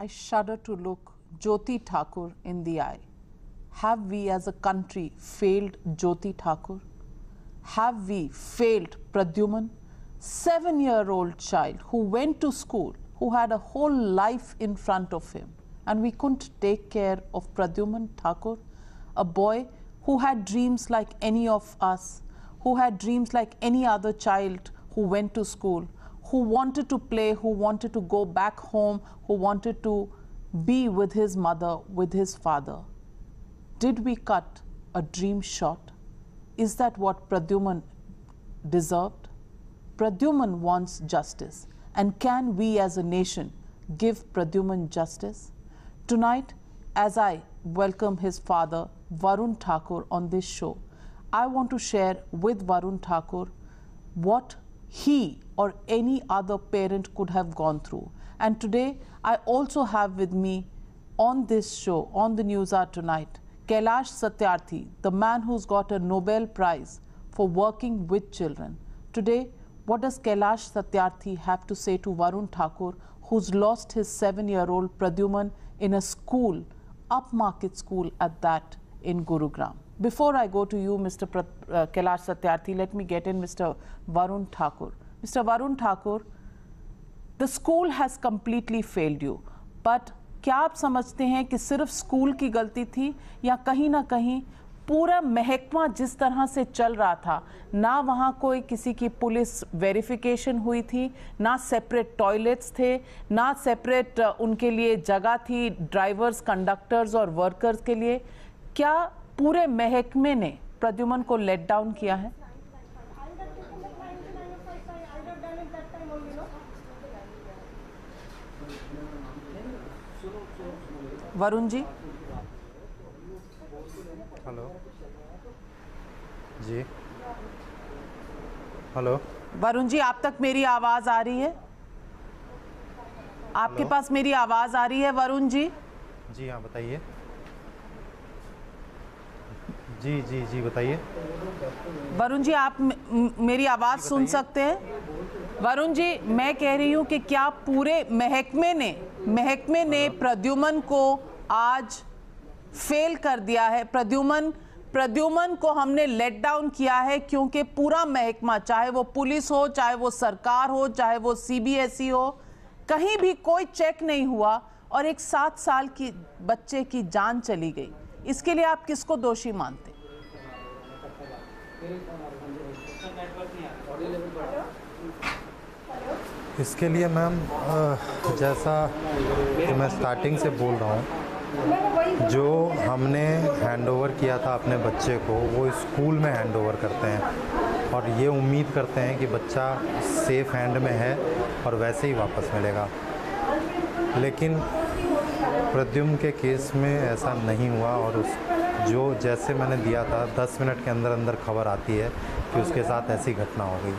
I shudder to look Jyoti Thakur in the eye. Have we as a country failed Jyoti Thakur? Have we failed Pradyuman, 7-year-old child who went to school, who had a whole life in front of him, and we couldn't take care of Pradyuman Thakur, a boy who had dreams like any of us, who had dreams like any other child who went to school, who wanted to play, who wanted to go back home, who wanted to be with his mother, with his father. Did we cut a dream short? Is that what Pradyuman deserved? Pradyuman wants justice. And can we as a nation give Pradyuman justice? Tonight, as I welcome his father, Varun Thakur, on this show, I want to share with Varun Thakur what he or any other parent could have gone through. And today, I also have with me on this show, on the Newshour tonight, Kailash Satyarthi, the man who's got a Nobel Prize for working with children. Today, what does Kailash Satyarthi have to say to Varun Thakur, who's lost his 7-year-old Pradyuman in a school, upmarket school at that, in Gurugram? Before I go to you, Mr. Kailash Satyarthi, let me get in Mr. Varun Thakur. Mr. Varun Thakur, the school has completely failed you, but क्या आप समझते हैं कि सिर्फ school की गलती थी या कहीं ना कहीं पूरा महकमा जिस तरह से चल रहा था, ना वहाँ कोई किसी की पुलिस वेरिफिकेशन हुई थी, ना सेपरेट टॉयलेट्स थे, ना सेपरेट उनके लिए जगह थी ड्राइवर्स, कंडक्टर्स और वर्कर्स के लिए? क्या पूरे महकमे ने प्रद्युमन को लेट डाउन किया है? वरुण जी। हेलो जी। हेलो वरुण जी, आप तक मेरी आवाज आ रही है? आपके पास मेरी आवाज आ रही है वरुण जी? जी हाँ, बताइए। जी जी जी बताइए। वरुण जी, आप मेरी आवाज सुन सकते हैं? वरुण जी, मैं कह रही हूं कि क्या पूरे महकमे ने प्रद्युमन को आज फेल कर दिया है? प्रद्युमन को हमने लेट डाउन किया है, क्योंकि पूरा महकमा, चाहे वो पुलिस हो, चाहे वो सरकार हो, चाहे वो सीबीएसई हो, कहीं भी कोई चेक नहीं हुआ और एक 7 साल की बच्चे की जान चली गई। इसके लिए आप किसको दोषी मानते? इसके लिए मैम, जैसा कि मैं स्टार्टिंग से बोल रहा हूँ, जो हमने हैंडओवर किया था अपने बच्चे को, वो स्कूल में हैंडओवर करते हैं और ये उम्मीद करते हैं कि बच्चा सेफ़ हैंड में है और वैसे ही वापस मिलेगा। लेकिन प्रद्युम्न के केस में ऐसा नहीं हुआ और जो जैसे मैंने दिया था, 10 मिनट के अंदर अंदर खबर आती है कि उसके साथ ऐसी घटना हो गई।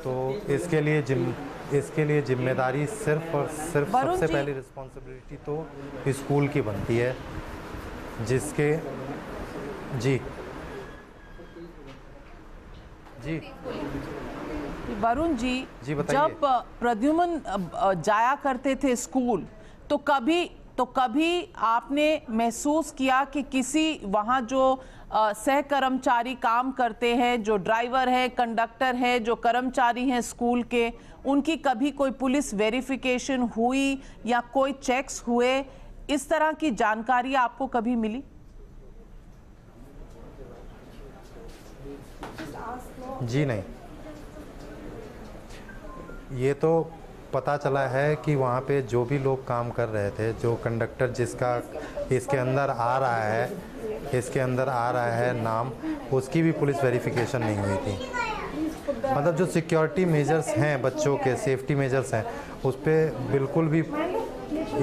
तो इसके लिए जिम्मेदारी सिर्फ और सिर्फ सबसे पहली रिस्पॉन्सिबिलिटी तो स्कूल की बनती है, जिसके जी जी वरुण जी, जब प्रद्युमन जाया करते थे स्कूल, तो कभी आपने महसूस किया कि किसी वहाँ जो सह कर्मचारी काम करते हैं, जो ड्राइवर है, कंडक्टर है, जो कर्मचारी हैं स्कूल के, उनकी कभी कोई पुलिस वेरिफिकेशन हुई या कोई चेक्स हुए? इस तरह की जानकारी आपको कभी मिली? जी नहीं। ये तो पता चला है कि वहाँ पे जो भी लोग काम कर रहे थे, जो कंडक्टर जिसका इसके अंदर आ रहा है नाम, उसकी भी पुलिस वेरिफिकेशन नहीं हुई थी। मतलब जो सिक्योरिटी मेजर्स हैं, बच्चों के सेफ्टी मेजर्स हैं, उस पर बिल्कुल भी,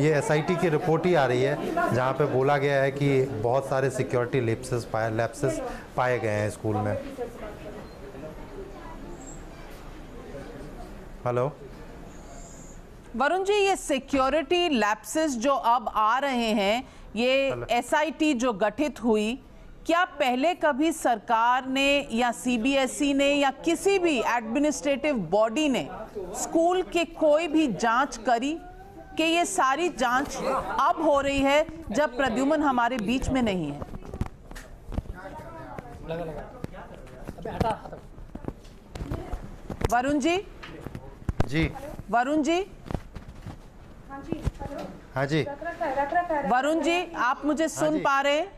ये एसआईटी की रिपोर्ट ही आ रही है जहाँ पे बोला गया है कि बहुत सारे सिक्योरिटी लैप्सेस पाए गए हैं स्कूल में। हेलो वरुण जी, ये सिक्योरिटी लैप्सेस जो अब आ रहे हैं, ये एसआईटी जो गठित हुई, क्या पहले कभी सरकार ने या सीबीएसई ने या किसी भी एडमिनिस्ट्रेटिव बॉडी ने स्कूल के कोई भी जांच करी कि ये सारी जांच अब हो रही है जब प्रद्युमन हमारे बीच में नहीं है? वरुण जी? जी वरुण जी? हाँ जी। वरुण जी, आप मुझे सुन पा रहे हैं?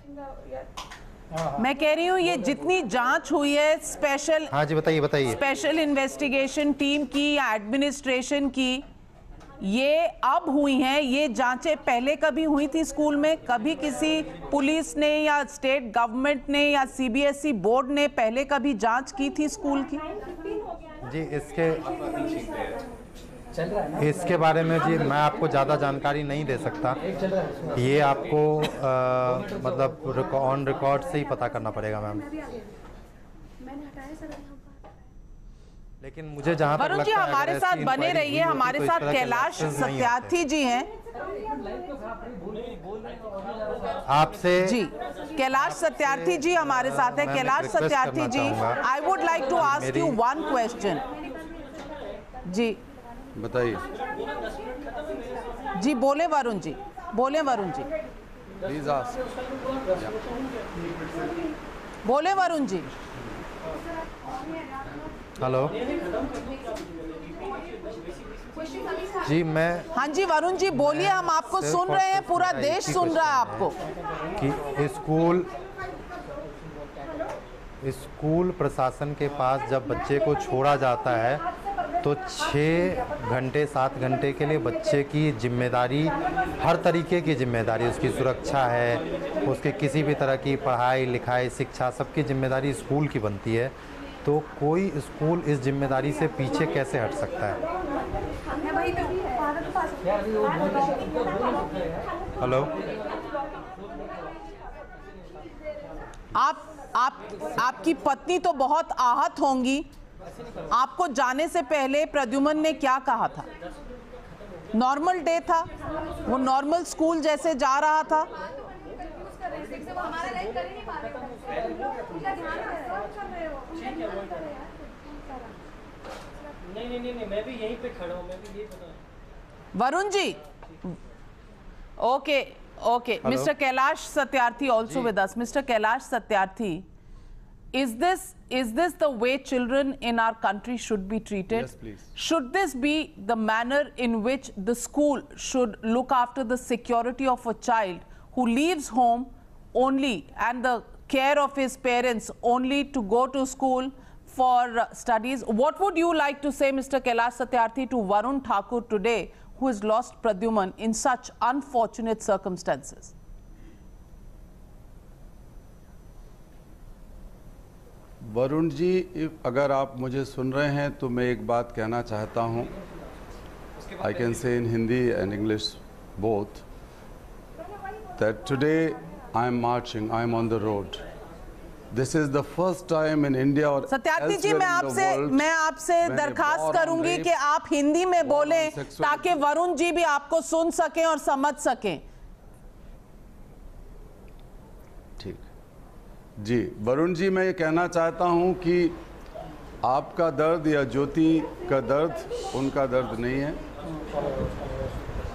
मैं कह रही हूँ ये जितनी जांच हुई है स्पेशल, हाँ जी बताइए बताइए, स्पेशल इन्वेस्टिगेशन टीम की या एडमिनिस्ट्रेशन की, ये अब हुई हैं। ये जांचें पहले कभी हुई थी स्कूल में? कभी किसी पुलिस ने या स्टेट गवर्नमेंट ने या सीबीएसई बोर्ड ने पहले कभी जांच की थी स्कूल की? जी इसके बारे में जी मैं आपको ज़्यादा जानकारी नहीं दे सकता। ये आपको मतलब ऑन रिकॉर्ड से ही पता करना पड़ेगा मैम। लेकिन मुझे जहाँ तक वरुण जी लगता है हमारे साथ बने रहिए, हमारे साथ कैलाश सत्यार्थी जी हैं आपसे। जी कैलाश सत्यार्थी जी हमारे साथ है। Kailash Satyarthi ji, I would like to ask you one question. जी बताइए। जी बोले वरुण जी, बोले वरुण जी, प्लीज आस्क। बोले वरुण जी। हेलो जी मैं, हाँ जी वरुण जी बोलिए, हम आपको सुन रहे हैं, पूरा देश सुन रहा है आपको। कि स्कूल प्रशासन के पास जब बच्चे को छोड़ा जाता है तो 6 घंटे 7 घंटे के लिए बच्चे की जिम्मेदारी, हर तरीके की जिम्मेदारी, उसकी सुरक्षा है, उसके किसी भी तरह की पढ़ाई लिखाई शिक्षा सबकी जिम्मेदारी स्कूल की बनती है। तो कोई स्कूल इस जिम्मेदारी से पीछे कैसे हट सकता है? हेलो आपकी पत्नी तो बहुत आहत होंगी। आपको जाने से पहले प्रद्युमन ने क्या कहा था? नॉर्मल डे था, वो नॉर्मल स्कूल जैसे जा रहा था। नहीं मैं भी यहीं पे खड़ा हूँ, मैं भी यही बता। Varun ji, okay, Mr. Kailash Satyarthi also with us. Mr. Kailash Satyarthi, is this the way children in our country should be treated? Yes, please. Should this be the manner in which the school should look after the security of a child who leaves home only and the care of his parents only to go to school for studies? What would you like to say, Mr. Kailash Satyarthi, to Varun Thakur today, who has lost Pradyuman in such unfortunate circumstances? Varun ji, अगर आप मुझे सुन रहे हैं तो मैं एक बात कहना चाहता हूं। I can say in Hindi and English both that today I am marching, I am on the road. This is the first time in India or Satyarthi जी, मैं आपसे दरखास्त करूंगी कि आप हिंदी में बोलें ताकि वरुण जी भी आपको सुन सकें और समझ सकें। ठीक जी। वरुण जी, मैं ये कहना चाहता हूं कि आपका दर्द या ज्योति का दर्द उनका दर्द नहीं है।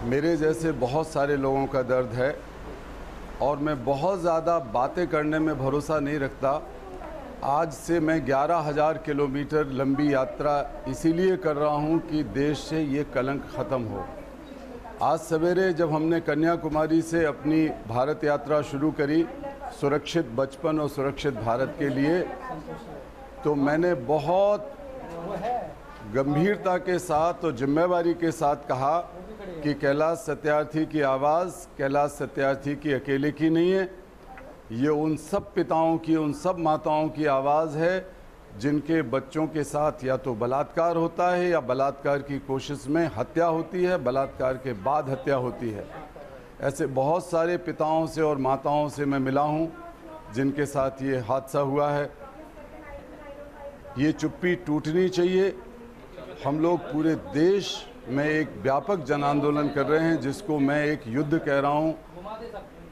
मेरे जैसे बहुत सारे लोगों का दर्द है और मैं बहुत ज़्यादा बातें करने में भरोसा नहीं रखता। आज से मैं 11,000 किलोमीटर लंबी यात्रा इसीलिए कर रहा हूं कि देश से ये कलंक ख़त्म हो। आज सवेरे जब हमने कन्याकुमारी से अपनी भारत यात्रा शुरू करी सुरक्षित बचपन और सुरक्षित भारत के लिए, तो मैंने बहुत गंभीरता के साथ और जिम्मेवारी के साथ कहा कि कैलाश सत्यार्थी की आवाज़ कैलाश सत्यार्थी की अकेले की नहीं है, ये उन सब पिताओं की, उन सब माताओं की आवाज़ है जिनके बच्चों के साथ या तो बलात्कार होता है या बलात्कार की कोशिश में हत्या होती है, बलात्कार के बाद हत्या होती है। ऐसे बहुत सारे पिताओं से और माताओं से मैं मिला हूँ जिनके साथ ये हादसा हुआ है। ये चुप्पी टूटनी चाहिए। हम लोग पूरे देश में एक व्यापक जन आंदोलन कर रहे हैं जिसको मैं एक युद्ध कह रहा हूँ,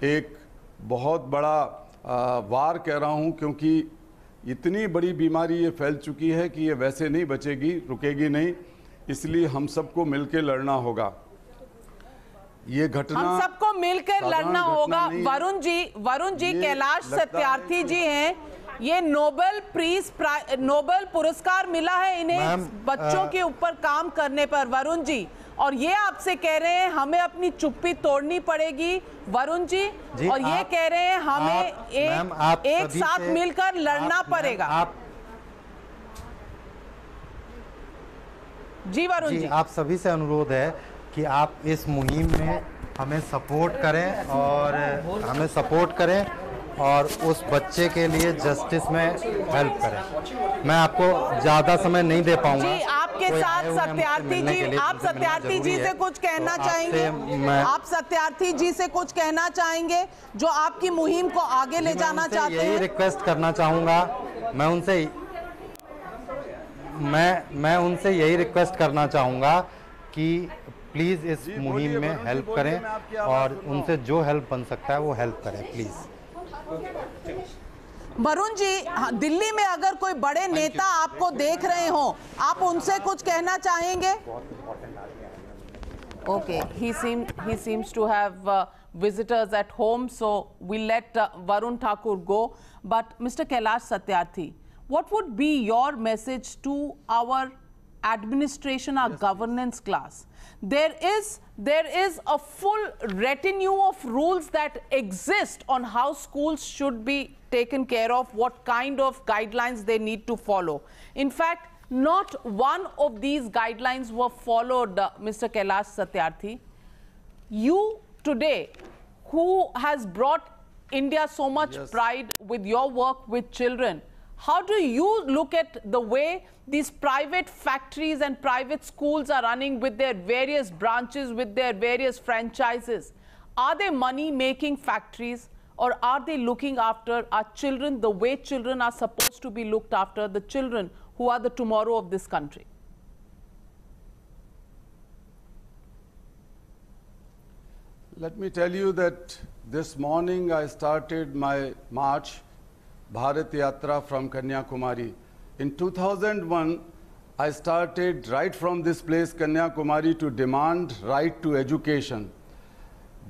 एक बहुत बड़ा वार कह रहा हूं, क्योंकि इतनी बड़ी बीमारी ये फैल चुकी है कि ये वैसे नहीं बचेगी, रुकेगी नहीं, इसलिए हम सबको मिलकर लड़ना होगा। ये घटना हम सबको मिलकर लड़ना होगा। वरुण जी कैलाश सत्यार्थी जी हैं, ये नोबेल पुरस्कार मिला है इन्हें बच्चों के ऊपर काम करने पर, वरुण जी, और ये आपसे कह रहे हैं हमें अपनी चुप्पी तोड़नी पड़ेगी, वरुण जी, और ये कह रहे हैं हमें एक साथ मिलकर लड़ना पड़ेगा। जी वरुण जी, आप सभी से अनुरोध है कि आप इस मुहिम में हमें सपोर्ट करें और उस बच्चे के लिए जस्टिस में हेल्प करें। मैं आपको ज़्यादा समय नहीं दे पाऊंगा। जी, आपके साथ सत्यार्थी जी, आप सत्यार्थी जी से कुछ कहना चाहेंगे? आप सत्यार्थी जी से कुछ कहना चाहेंगे जो आपकी मुहिम को आगे ले जाना चाहते हैं? यही रिक्वेस्ट करना चाहूँगा, मैं उनसे यही रिक्वेस्ट करना चाहूँगा कि प्लीज़ इस मुहिम में हेल्प करें और उनसे जो हेल्प बन सकता है वो हेल्प करें प्लीज़। वरुण जी, दिल्ली में अगर कोई बड़े नेता आपको देख रहे हो, आप उनसे कुछ कहना चाहेंगे? Okay, he seems to have visitors at home, so we'll let Varun Thakur go. But Mr. Kailash Satyarthi, what would be your message to our administration, our governance class? There is a full retinue of rules that exist on how schools should be taken care of, what kind of guidelines they need to follow. In fact, not one of these guidelines were followed, Mr. Kailash Satyarthi. You today, who has brought India so much pride with your work with children, how do you look at the way these private factories and private schools are running with their various branches, with their various franchises? Are they money-making factories, or are they looking after our children the way children are supposed to be looked after, the children who are the tomorrow of this country? Let me tell you that this morning I started my march, Bharat Yatra from Kanyakumari. In 2001, I started right from this place, Kanyakumari, to demand right to education.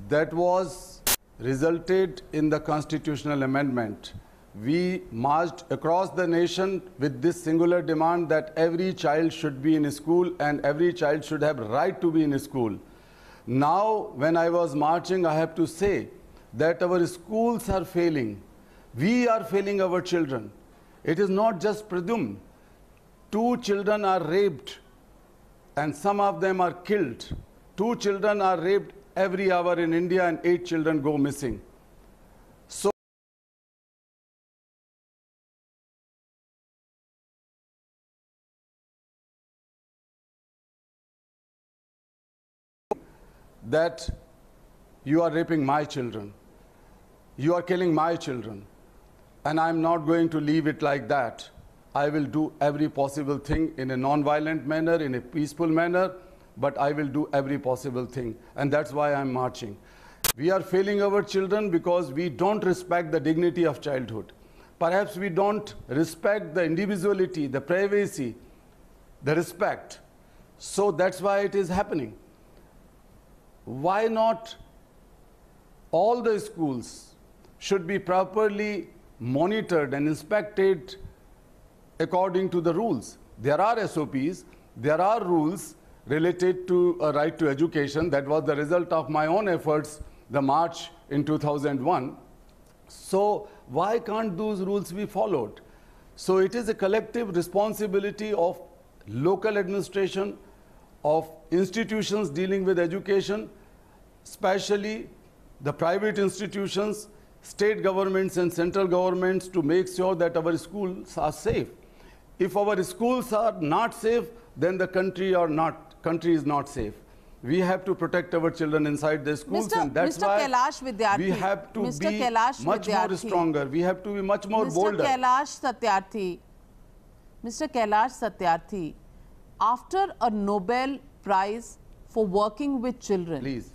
That was resulted in the constitutional amendment. We marched across the nation with this singular demand that every child should be in a school and every child should have right to be in a school. Now, when I was marching, I have to say that our schools are failing. We are failing our children. It is not just Pradyumn. 2 children are raped and some of them are killed. 2 children are raped every hour in India and 8 children go missing. So that you are raping my children, you are killing my children, and I'm not going to leave it like that. I will do every possible thing in a non-violent manner, in a peaceful manner, but I will do every possible thing, and that's why I'm marching. We are failing our children because we don't respect the dignity of childhood. Perhaps we don't respect the individuality, the privacy, the respect. So that's why it is happening. Why not all the schools should be properly monitored and inspected according to the rules? There are SOPs, there are rules related to a right to education. That was the result of my own efforts, the march in 2001. So why can't those rules be followed? So it is a collective responsibility of local administration, of institutions dealing with education, especially the private institutions, state governments and central governments, to make sure that our schools are safe. If our schools are not safe, then the country is not safe. We have to protect our children inside the schools, and that's why we have to be much more stronger. We have to be much more bolder. Mr. Kailash Satyarthi, after a Nobel Prize for working with children, Please.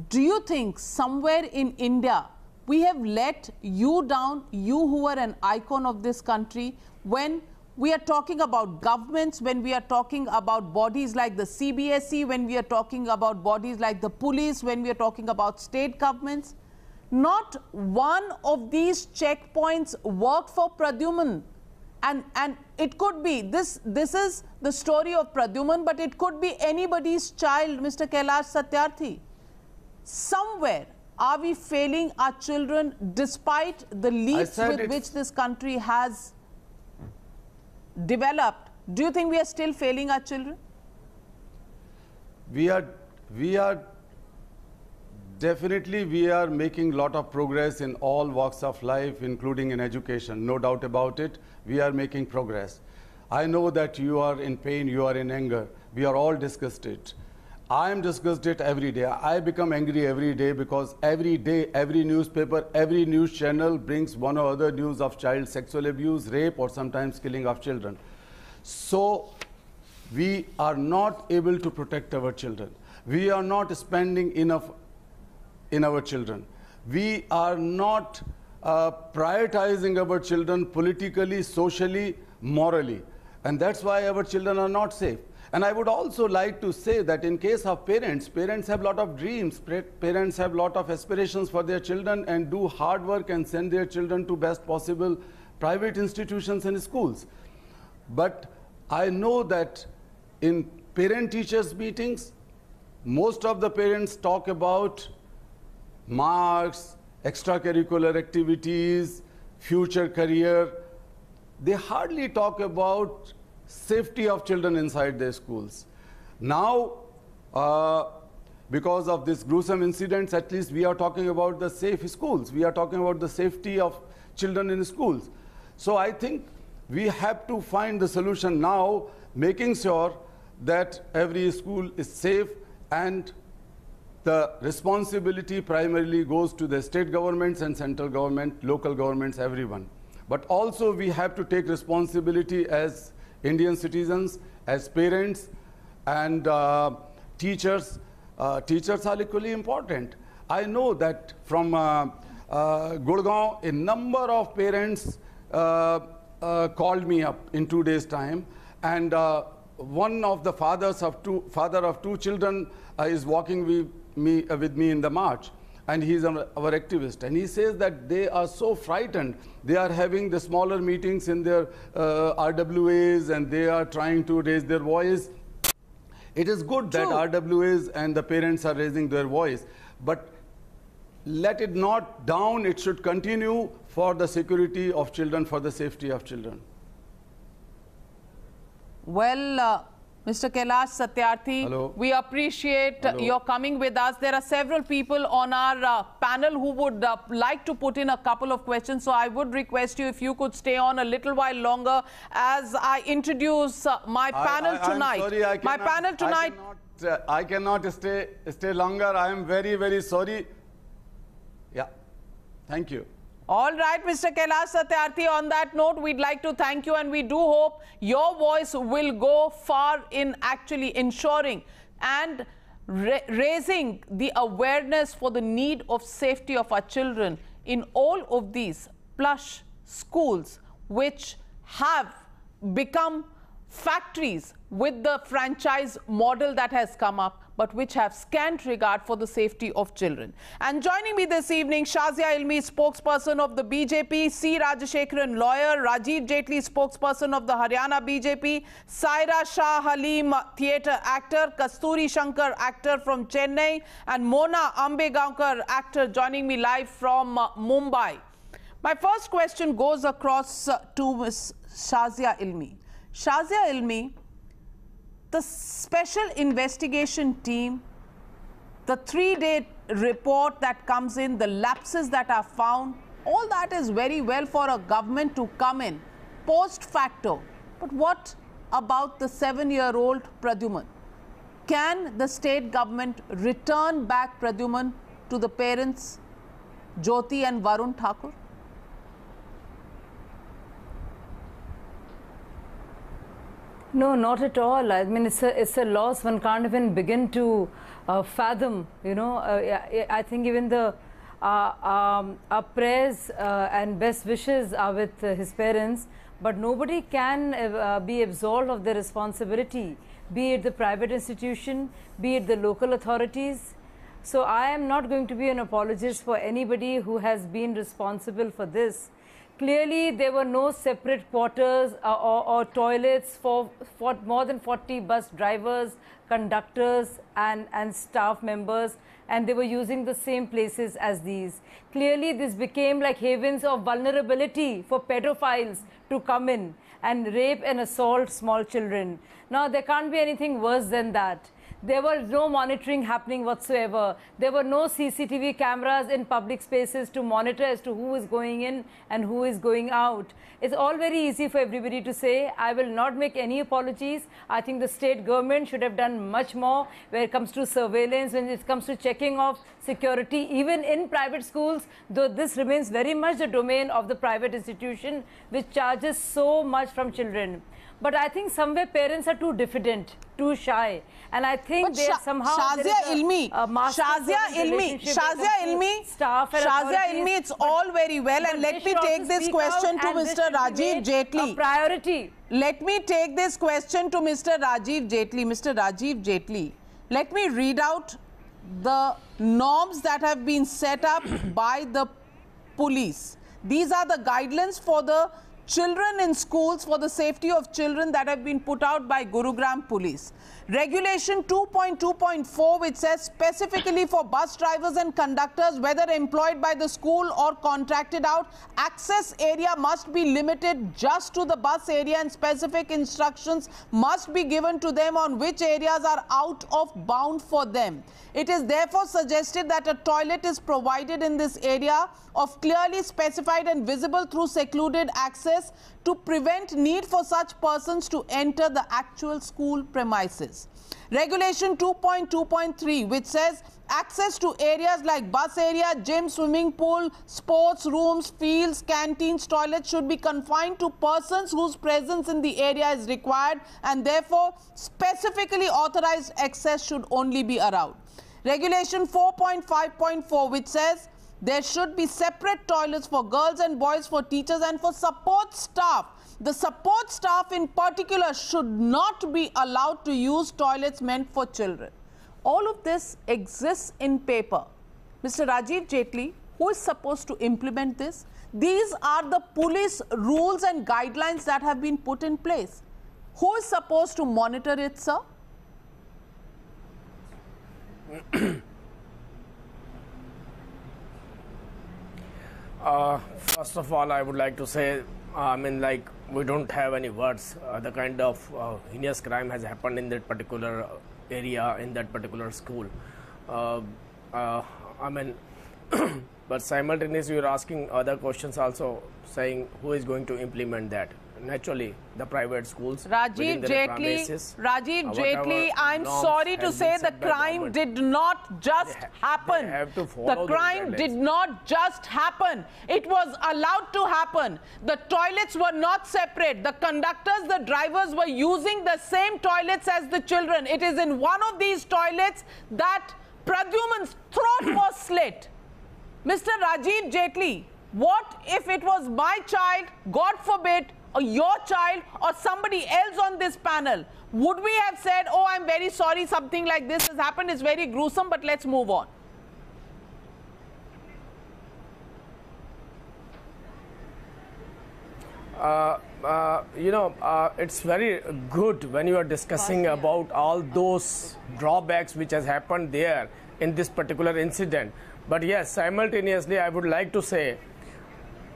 do you think somewhere in India We have let you down, you who are an icon of this country, when we are talking about governments, when we are talking about bodies like the CBSE, when we are talking about bodies like the police, when we are talking about state governments. Not one of these checkpoints worked for Pradyuman. And it could be, this is the story of Pradyuman, but it could be anybody's child, Mr. Kailash Satyarthi. Somewhere, are we failing our children despite the leaps with which this country has developed? Do you think we are still failing our children? We are definitely making a lot of progress in all walks of life, including in education. No doubt about it. We are making progress. I know that you are in pain, you are in anger. We are all disgusted. I am disgusted every day. I become angry every day because every day, every newspaper, every news channel brings one or other news of child sexual abuse, rape, or sometimes killing of children. So we are not able to protect our children. We are not spending enough in our children. We are not prioritizing our children politically, socially, morally. And that's why our children are not safe. And I would also like to say that in case of parents, parents have a lot of dreams, parents have a lot of aspirations for their children and do hard work and send their children to best possible private institutions and schools. But I know that in parent-teachers meetings, most of the parents talk about marks, extracurricular activities, future career. They hardly talk about safety of children inside their schools. Now, because of this gruesome incidents, at least we are talking about the safe schools. We are talking about the safety of children in schools. So I think we have to find the solution now, making sure that every school is safe, and the responsibility primarily goes to the state governments and central government, local governments, everyone. But also we have to take responsibility as Indian citizens, as parents, and teachers. Teachers are equally important. I know that from Gurugram, a number of parents called me up in 2 days' time, and one of the father of two children is walking with me in the march, and he's our activist, and he says that they are so frightened. They are having the smaller meetings in their RWAs, and they are trying to raise their voice. It is good that RWAs and the parents are raising their voice, but let it not down. It should continue for the security of children, for the safety of children. Well, Mr. Kailash Satyarthi, we appreciate your coming with us. There are several people on our panel who would like to put in a couple of questions. So I would request you if you could stay on a little while longer as I introduce my panel tonight. I'm sorry, I cannot stay longer. I am very, very sorry. Yeah, thank you. All right, Mr. Kailash Satyarthi, on that note, we'd like to thank you, and we do hope your voice will go far in actually ensuring and raising the awareness for the need of safety of our children in all of these plush schools which have become factories with the franchise model that has come up, but which have scant regard for the safety of children. And joining me this evening, Shazia Ilmi, spokesperson of the BJP, C. Rajashekharan, lawyer, Rajiv Jaitley, spokesperson of the Haryana BJP, Saira Shah Halim, theatre actor, Kasturi Shankar, actor from Chennai, and Mona Ambegaonkar, actor, joining me live from Mumbai. My first question goes across to Ms. Shazia Ilmi. Shazia Ilmi, the special investigation team, the 3-day report that comes in, the lapses that are found, all that is very well for a government to come in post facto. But what about the 7-year-old Pradyuman? Can the state government return back Pradyuman to the parents, Jyoti and Varun Thakur? No, not at all. I mean, it's a loss one can't even begin to fathom. You know, I think even the our prayers and best wishes are with his parents, but nobody can be absolved of their responsibility, be it the private institution, be it the local authorities. So I am not going to be an apologist for anybody who has been responsible for this. Clearly, there were no separate quarters or toilets for more than 40 bus drivers, conductors and staff members, and they were using the same places as these. Clearly, this became like havens of vulnerability for pedophiles to come in and rape and assault small children. Now, there can't be anything worse than that. There was no monitoring happening whatsoever. There were no CCTV cameras in public spaces to monitor as to who is going in and who is going out. It's all very easy for everybody to say. I will not make any apologies. I think the state government should have done much more when it comes to surveillance, when it comes to checking of security, even in private schools, though this remains very much the domain of the private institution, which charges so much from children. But I think somewhere parents are too diffident, too shy, and I think they somehow Shazia Ilmi, it's all very well, and let me take this question to Mr. Rajiv Jaitley. Priority. Let me take this question to Mr. Rajiv Jaitley. Mr. Rajiv Jaitley, let me read out the norms that have been set up by the police. These are the guidelines for the children in schools for the safety of children that have been put out by Gurugram police. Regulation 2.2.4, which says specifically for bus drivers and conductors, whether employed by the school or contracted out, access area must be limited just to the bus area, and specific instructions must be given to them on which areas are out of bound for them. It is therefore suggested that a toilet is provided in this area of clearly specified and visible through secluded access to prevent need for such persons to enter the actual school premises. Regulation 2.2.3, which says access to areas like bus area, gym, swimming pool, sports rooms, fields, canteens, toilets should be confined to persons whose presence in the area is required, and therefore specifically authorized access should only be allowed. Regulation 4.5.4, which says there should be separate toilets for girls and boys, for teachers and for support staff. The support staff in particular should not be allowed to use toilets meant for children. All of this exists in paper. Mr. Rajiv Jaitley, who is supposed to implement this? These are the police rules and guidelines that have been put in place. Who is supposed to monitor it, sir? First of all, I would like to say, we don't have any words. The kind of heinous crime has happened in that particular area, in that particular school. But simultaneously, you're asking other questions also, saying who is going to implement that. Naturally, the private schools. Rajiv Jaitley, I'm sorry to say the crime did not just happen. The crime did not just happen. It was allowed to happen. The toilets were not separate. The conductors, the drivers were using the same toilets as the children. It is in one of these toilets that Pradyuman's throat was slit. Mr. Rajiv Jaitley, what if it was my child, God forbid, or your child or somebody else on this panel? Would we have said, oh, I'm very sorry, something like this has happened, it's very gruesome, but let's move on? It's very good when you are discussing about all those drawbacks which has happened there in this particular incident. But yes, simultaneously, I would like to say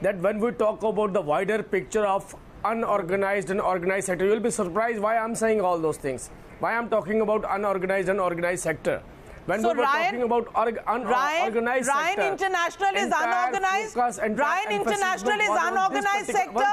that when we talk about the wider picture of unorganized and organized sector, you will be surprised why I'm saying all those things. Why I'm talking about unorganized and organized sector. When we were talking about unorganized sector, Ryan International is unorganized. Ryan International is unorganized sector.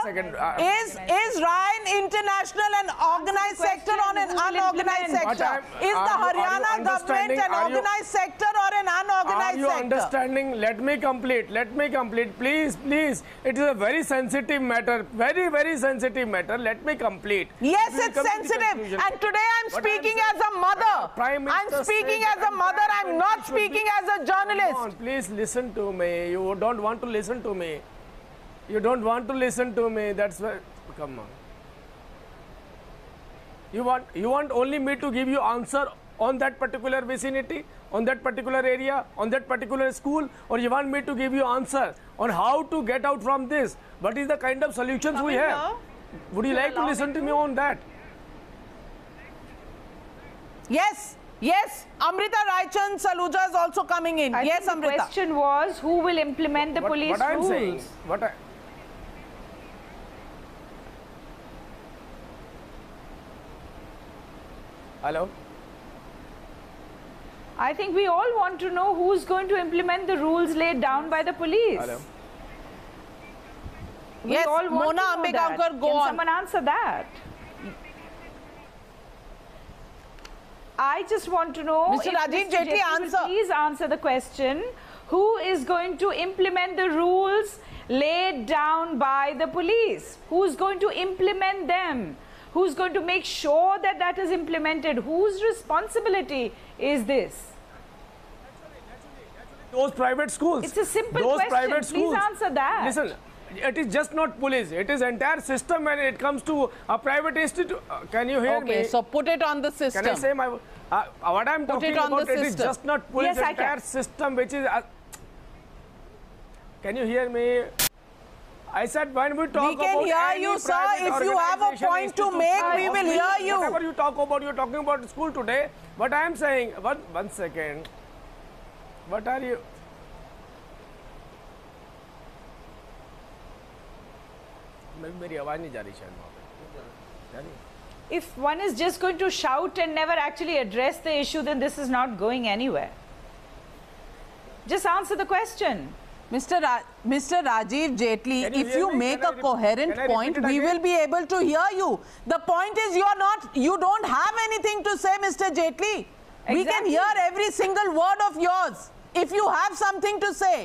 Is Ryan International an organized sector or an unorganized sector? Is the Haryana government an organized sector or an unorganized Are you sector. understanding? Let me complete. Let me complete. Please, please. It is a very sensitive matter. Very, very sensitive matter. Let me complete. Yes, We will it's come to the sensitive. conclusion. And today I'm What speaking I'm as a mother. Prime Minister I'm speaking said as a mother. that I'm not should be- speaking as a Come journalist. on, please listen to me. You don't want to listen to me. You don't want to listen to me. That's why. Come on. You want only me to give you answer on that particular vicinity, on that particular area, on that particular school, or you want me to give you answer on how to get out from this? What is the kind of solutions we have? Would you like to listen to me on that? Yes, yes. Amrita Raichand Saluja is also coming in. I Yes, think the Amrita. question was who will implement the police what I'm rules? saying, hello? I think we all want to know who's going to implement the rules laid down by the police. Hello? We Yes, all want Mona to know that. Ambekar, go Can on. someone answer that? I just want to know Mr. if Rajiv Mr. Jaitley, will answer. please answer the question. Who is going to implement the rules laid down by the police? Who's going to implement them? Who's going to make sure that that is implemented? Whose responsibility is this? Those private schools. It's a simple Those question. private Please schools. answer that. Listen, it is just not police. It is entire system when it comes to a private institute. Can you hear me? Okay, so put it on the system. Can I say my what I'm talking it on about? the It is system. just not police. Yes, I entire can. system, which is. Can you hear me? I said when we talk We can about hear any you, sir. private If you have a organization, point to institution, make, we will hear hospital, you. Whatever you talk about, you're talking about school today. What I am saying, one second. What are you? मेरी आवाज नहीं जा रही शायद वहाँ पे जा रही है? If one is just going to shout and never actually address the issue, then this is not going anywhere. Just answer the question. Mr. Rajiv Jaitley, Can you if hear you me? make Can a I coherent repeat point, it we again? will be able to hear you. The point is you don't have anything to say, Mr. Jaitley. We can Exactly. hear every single word of yours. If you have something to say.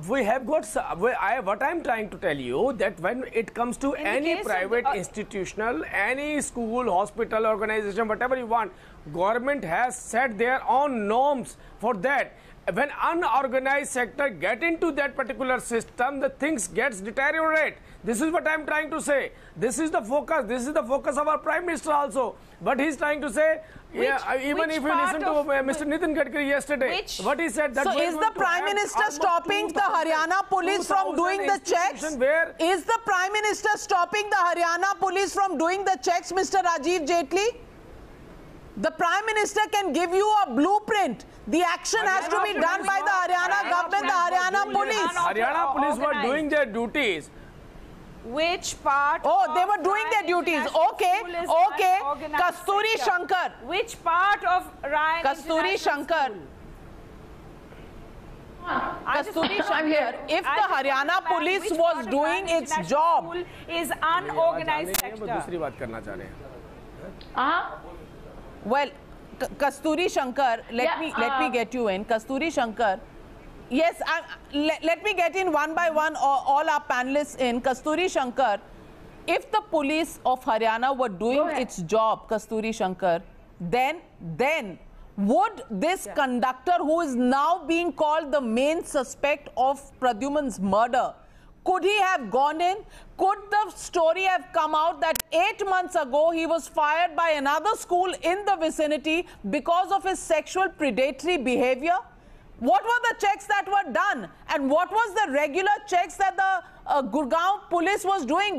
We have got. What I'm trying to tell you that when it comes to In the any case of private the- institutional, any school, hospital, organization, whatever you want, government has set their own norms for that. When unorganized sector get into that particular system, the things gets deteriorate. This is what I'm trying to say. This is the focus. This is the focus of our Prime Minister also. But he's trying to say, even which if you part listen to of- Mr. Nitin Gadkari yesterday, Which- what he said that So we're is going the to Prime have Minister almost stopping the 2,000 Haryana police from doing the checks? institution Where Is the Prime Minister stopping the Haryana police from doing the checks, Mr. Rajiv Jaitley? The Prime Minister can give you a blueprint. The action has to be done by the Haryana government, the Haryana police. Haryana police were Organized. doing their duties. Which part? Oh, they of were doing their Ryan duties. International Okay, School is okay. unorganized Kasturi sector? Shankar. Which part of Ryan Kasturi International Shankar. School? Kasturi Shankar, if I the just want Haryana to know police which was part of doing Ryan its International job. School is unorganized वो sector. दूसरी बात करना चाह रहे हैं. Well, Kasturi Shankar, let me get you in. Kasturi Shankar, yes, let me get in one by one all our panelists in. Kasturi Shankar, if the police of Haryana were doing its job, Kasturi Shankar, then would this conductor who is now being called the main suspect of Pradyuman's murder, could he have gone in? Could the story have come out that 8 months ago he was fired by another school in the vicinity because of his sexual predatory behavior? What were the checks that were done? And what was the regular checks that the Gurugram police was doing,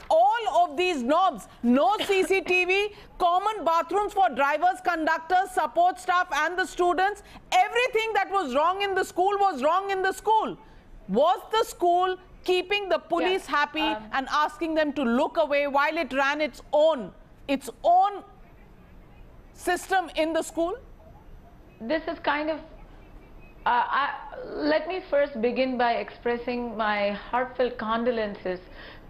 All of these knobs, no CCTV, common bathrooms for drivers, conductors, support staff and the students. Everything that was wrong in the school was wrong in the school. Was the school keeping the police happy and asking them to look away while it ran its own system in the school? This is kind of Let me first begin by expressing my heartfelt condolences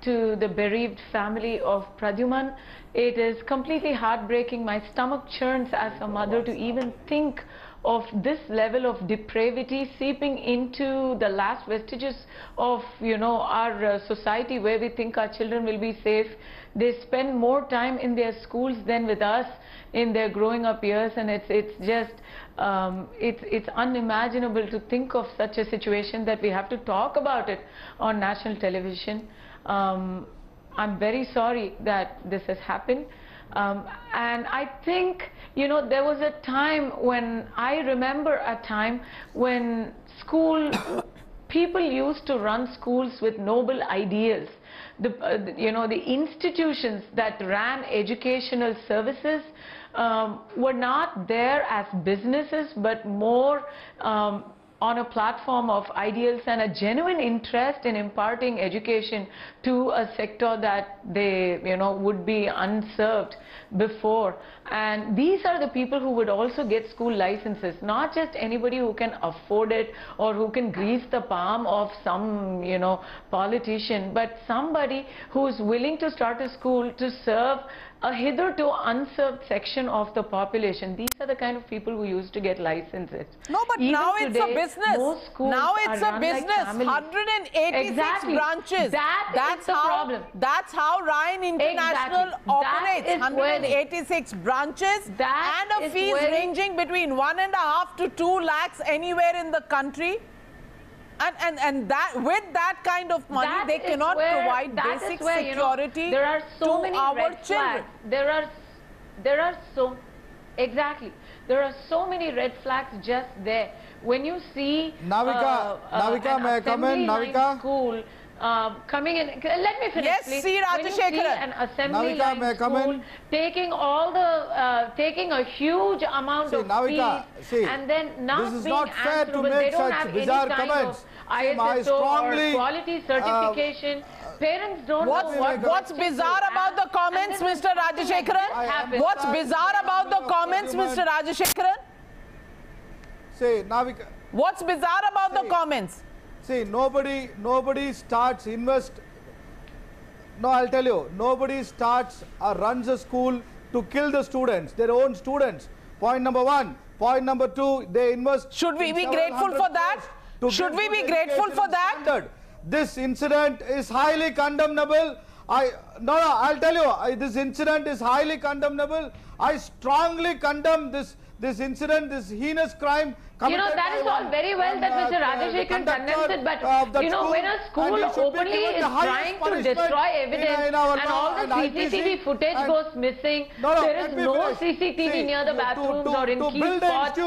to the bereaved family of Pradyuman. It is completely heartbreaking. My stomach churns as a mother to even think of this level of depravity seeping into the last vestiges of, you know, our society, where we think our children will be safe. They spend more time in their schools than with us in their growing up years, and it's just it's unimaginable to think of such a situation that we have to talk about it on national television. I'm very sorry that this has happened. And I think, you know, there was a time when, I remember a time when people used to run schools with noble ideals. You know, the institutions that ran educational services were not there as businesses, but more on a platform of ideals and a genuine interest in imparting education to a sector that they, you know, would be unserved before. And these are the people who would also get school licenses, not just anybody who can afford it or who can grease the palm of some, you know, politician, but somebody who's willing to start a school to serve a hitherto unserved section of the population. These are the kind of people who used to get licenses. No, but Even now today, it's a business. most schools Now it's are a run business. like families. 186 Exactly. branches. That's the problem. That's how Ryan International Exactly. operates. That is where 186 branches That and a is fees where- ranging between 1.5 to 2 lakhs anywhere in the country. And that, with that kind of money, That they is cannot where- provide that is basic where, you know, security there are so to many our red children. flags. There are so exactly. There are so many red flags just there. When you see Navika, Navika, an may I come in? assembly line Navika? school coming in. Let me finish, Yes, please. C. When you see Rajashekaran. an assembly Navika, may I line come school in? taking all the taking a huge amount See, of Navika, fees see, and then not this is being not fair to answerable. make They don't such have any bizarre kind comments. of See, I ISO or strongly, quality certification. Parents don't know What's bizarre about the comments, Mr. Rajashekaran? What's bizarre about the comments, Mr. Rajashekaran? say, Navika, What's bizarre about the comments? see, nobody starts no, I'll tell you, nobody starts or runs a school to kill the students, their own students. Point number one. Point number two, they invest. Should we in be several grateful hundred for that? crores to Should give we be good grateful education for that? standard. This incident is highly condemnable. No, I'll tell you, this incident is highly condemnable. I strongly condemn this incident, this heinous crime. You know, that is all very well that Mr. Rajashekaran condemns it, but you know, when a school openly is trying to destroy evidence and all the CCTV footage goes missing, there is no CCTV near the bathrooms or in key spots,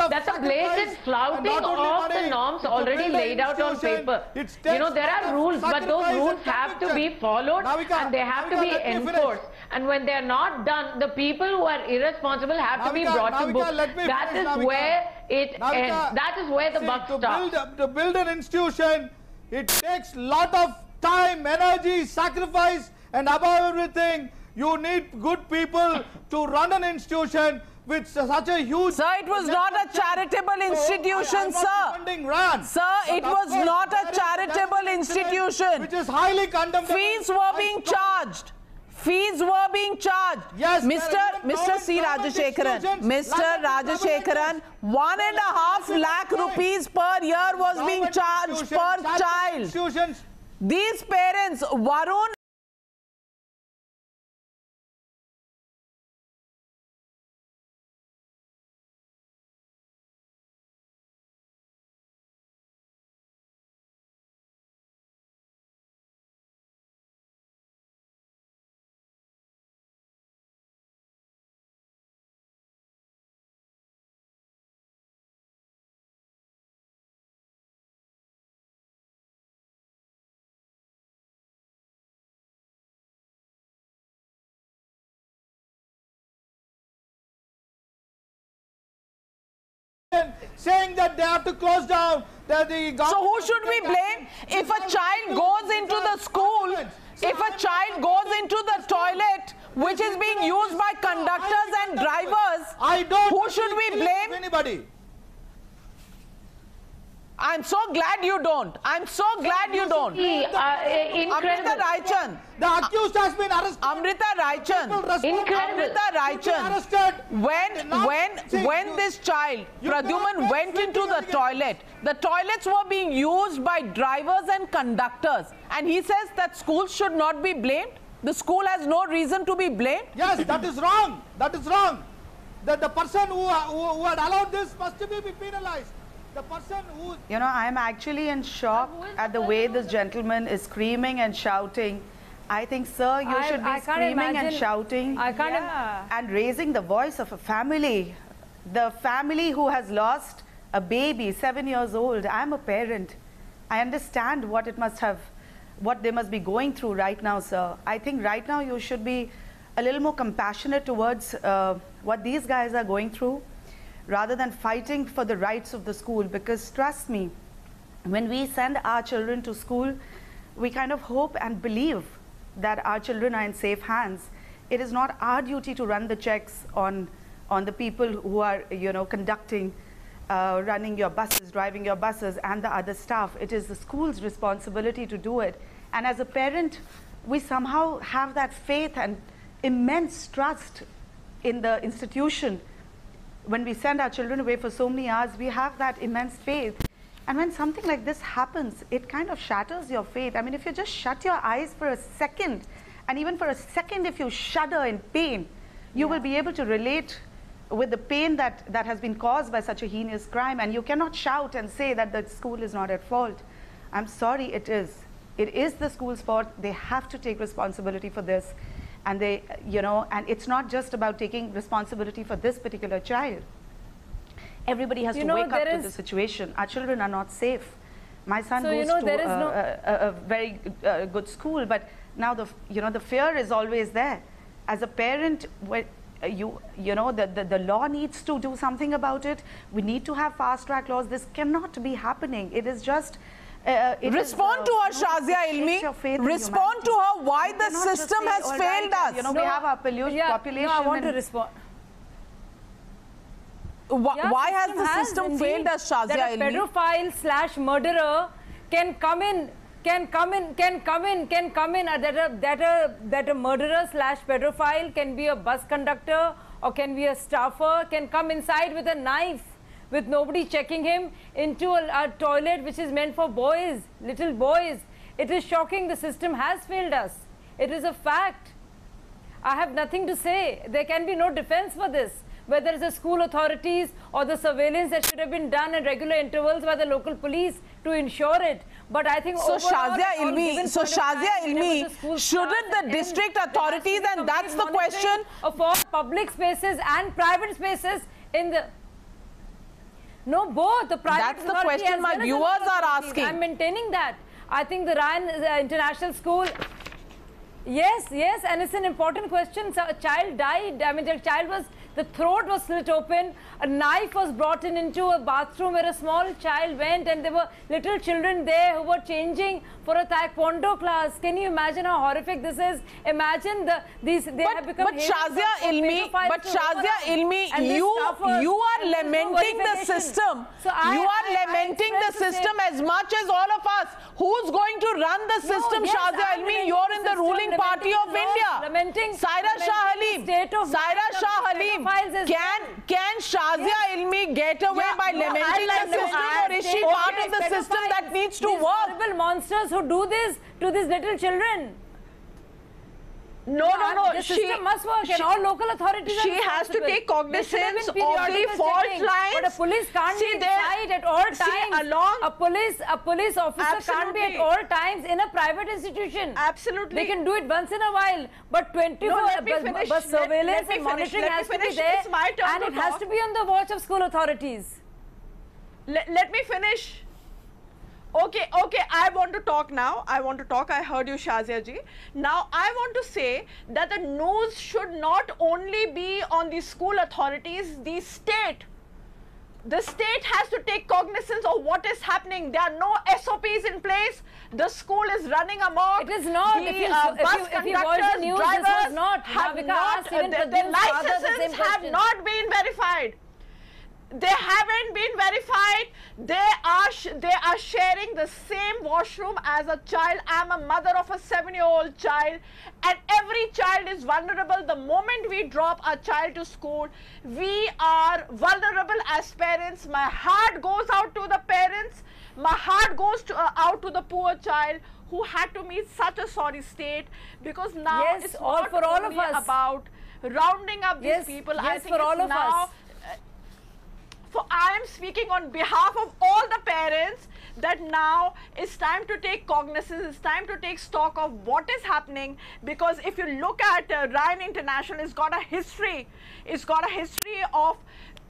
that's a blatant flouting of the norms already laid out on paper. You know, there are rules, but those rules have to be followed and they have to be enforced. And when they are not done, the people who are irresponsible have to be brought to book. That is where it ends. That is where the buck stops. To build an institution, it takes lot of time, energy, sacrifice, and above everything, you need good people to run an institution with such a huge... Sir, it was not a charitable institution, sir. Sir, it was not a charitable institution. Which is highly condemnable. Fees were being charged. Fees were being charged. Yes, Mr. C. Rajashekaran, Mr. Rajashekaran, 1.5 lakh rupees per year was being charged per child. These parents, Varun saying that they have to close down. That the government. So who should we blame? If a child goes into the school, if a child goes into the toilet, which is being used by conductors and drivers, who should we blame? Anybody. I'm so glad you don't. I'm so glad you don't. Incredible. Amrita Raichan. The accused has been arrested. Amrita Raichan. Amrita Raichan. When this child, Pradyuman, went into the toilets were being used by drivers and conductors. And he says that schools should not be blamed. The school has no reason to be blamed. Yes, that is wrong. That is wrong. The person who had allowed this must be penalized. The person who... You know, I'm actually in shock at the way this gentleman is screaming and shouting. I think, sir, you should be screaming and shouting and raising the voice of a family. The family who has lost a baby, 7 years old. I'm a parent. I understand what they must be going through right now, sir. I think right now you should be a little more compassionate towards what these guys are going through, rather than fighting for the rights of the school. Because trust me, when we send our children to school, we kind of hope and believe that our children are in safe hands. It is not our duty to run the checks on the people who are, you know, conducting, running your buses, driving your buses, and the other staff. It is the school's responsibility to do it. And as a parent, we somehow have that faith and immense trust in the institution. When we send our children away for so many hours, we have that immense faith. And when something like this happens, it kind of shatters your faith. I mean, if you just shut your eyes for a second, and even for a second if you shudder in pain, you will be able to relate with the pain that has been caused by such a heinous crime. And you cannot shout and say that the school is not at fault. I'm sorry, it is. It is the school's fault. They have to take responsibility for this. And they, you know, and it's not just about taking responsibility for this particular child. Everybody has to wake up to the situation. Our children are not safe. My son goes to a very good school, but now the fear is always there. As a parent, you know, the law needs to do something about it. We need to have fast-track laws. This cannot be happening. It is just... respond to her, Shazia Ilmi. Respond to her why the system has failed us. You know, we have our population. No, I want to respond. Why has the system failed us, Shazia Ilmi? That a pedophile / murderer can come in, that a murderer / pedophile can be a bus conductor or can be a staffer, can come inside with a knife, with nobody checking him, into a toilet which is meant for boys, little boys. It is shocking. The system has failed us. It is a fact. I have nothing to say. There can be no defense for this, whether it's the school authorities or the surveillance that should have been done at regular intervals by the local police to ensure it. But I think so. Shazia Ilmi, shouldn't the district authorities, and that's the question, of all public spaces and private spaces in the... No, both. The private That's the question my viewers are asking. I'm maintaining that. I think the Ryan International School... Yes, and it's an important question. So a child died. I mean, the throat was slit open. A knife was brought into a bathroom where a small child went, and there were little children there who were changing for a taekwondo class. Can you imagine how horrific this is? Imagine they have become... But Shazia Ilmi, you are lamenting the system. So you are lamenting the system as much as all of us. Who's going to run the system, Shazia Ilmi? You're in the ruling party of India. Saira Shah Halim. Can Shazia Ilmi get away by lamenting the system, or is she part of the system that needs to work? Horrible monsters who do this to these little children. No. The system must work, and all local authorities She has to take cognizance of the fault lines. But a police can't be inside at all times. A police officer can't be at all times in a private institution. Absolutely. They can do it once in a while, but 24 but surveillance and monitoring has to be there, and it has to be on the watch of school authorities. Let me finish. Okay, I want to talk now. I heard you, Shazia ji. Now, I want to say that the news should not only be on the school authorities, the state. The state has to take cognizance of what is happening. There are no SOPs in place. The school is running amok. It is not. If you watch the news, drivers this was not. Their licenses have not been verified. They haven't been verified. They are sharing the same washroom as a child. I'm a mother of a 7-year-old child, and every child is vulnerable. The moment we drop our child to school, we are vulnerable as parents. My heart goes out to the parents. My heart goes out to the poor child who had to meet such a sorry state, because now it's not for all only of us. about rounding up these people. I think for all of now, us. I am speaking on behalf of all the parents that now it's time to take cognizance, it's time to take stock of what is happening, because if you look at Ryan International, it's got a history of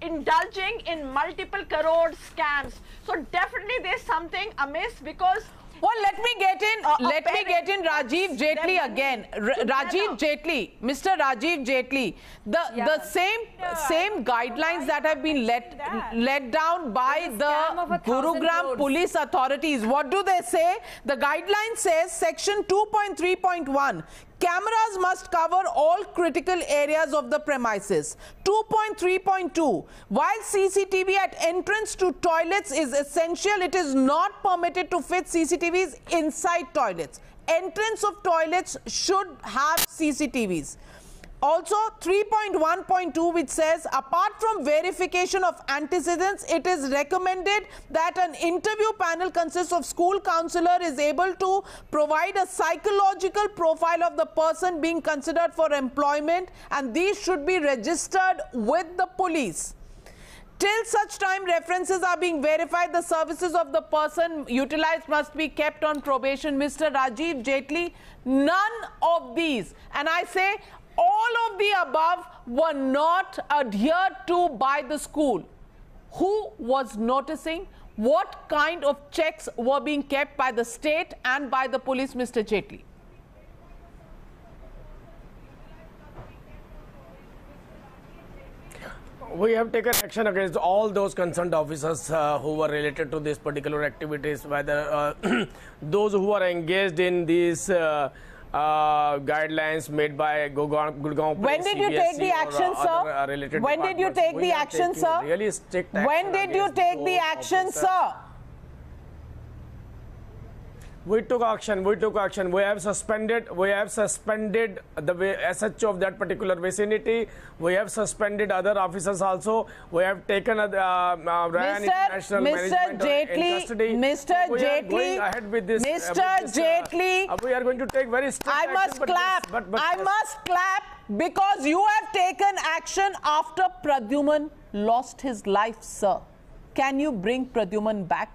indulging in multiple crore scams. So definitely there's something amiss, because well, let me get in Rajiv Jaitley again. Rajiv Jaitley, Mr. Rajiv Jaitley, the same guidelines that have been let down by the Gurugram police authorities. What do they say? The guideline says section 2.3.1. Cameras must cover all critical areas of the premises. 2.3.2. While CCTV at entrance to toilets is essential, it is not permitted to fit CCTVs inside toilets. Entrance of toilets should have CCTVs. Also 3.1.2, which says apart from verification of antecedents, it is recommended that an interview panel consists of school counselor is able to provide a psychological profile of the person being considered for employment, and these should be registered with the police. Till such time references are being verified, the services of the person utilized must be kept on probation. Mr. Rajiv Jaitley, none of these, and I say all of the above, were not adhered to by the school. Who was noticing? What kind of checks were being kept by the state and by the police, Mr. Jaitley? We have taken action against all those concerned officers who were related to these particular activities, whether those who are engaged in these guidelines made by Gurugram. When did you take the action, sir? When did you take the action, sir? Really strict action. When did you take the action, sir? We took action. We have suspended the SHO of that particular vicinity. We have suspended other officers also. We have taken Ryan International Management in custody. Mr. We are going ahead with this. Mr. Jaitley, we are going to take very strict action. I must clap because you have taken action after Pradyuman lost his life, sir. Can you bring Pradyuman back?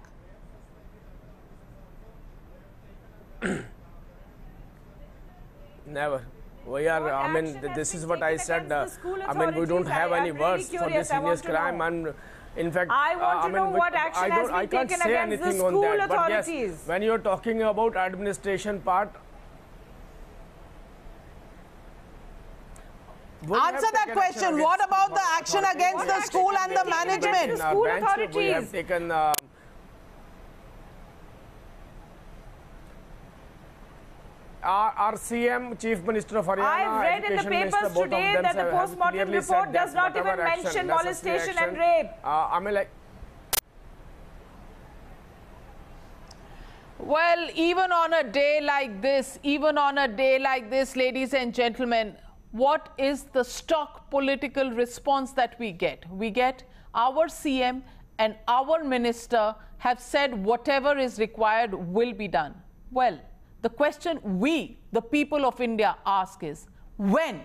Never. We are, I mean, this is what I said. I mean, we don't have any words for this heinous crime. And in fact, I want to know what action has been taken against the school authorities. But yes, when you're talking about administration part, answer that question. What about the action against the school and the management? School authorities. We have taken our CM, Chief Minister of Haryana, I've read in the papers today that the post-mortem report does not even mention molestation and rape. I mean, like, well, even on a day like this, ladies and gentlemen, what is the stock political response that we get? We get our CM and our minister have said whatever is required will be done. Well, the question we, the people of India, ask is when?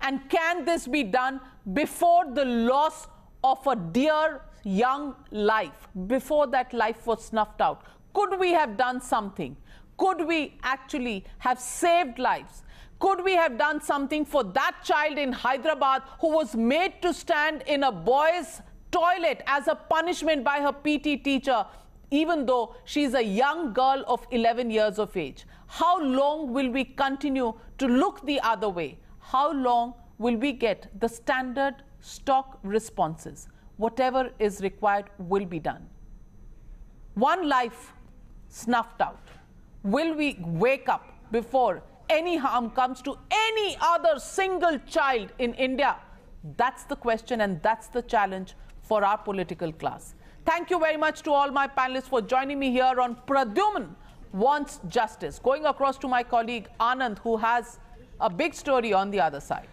And can this be done before the loss of a dear young life, before that life was snuffed out? Could we have done something? Could we actually have saved lives? Could we have done something for that child in Hyderabad who was made to stand in a boys' toilet as a punishment by her PT teacher, even though she's a young girl of 11 years of age? How long will we continue to look the other way? How long will we get the standard stock responses? Whatever is required will be done. One life snuffed out. Will we wake up before any harm comes to any other single child in India? That's the question and that's the challenge for for our political class. Thank you very much to all my panelists for joining me here on Pradyuman Wants Justice. Going across to my colleague Anand, who has a big story on the other side.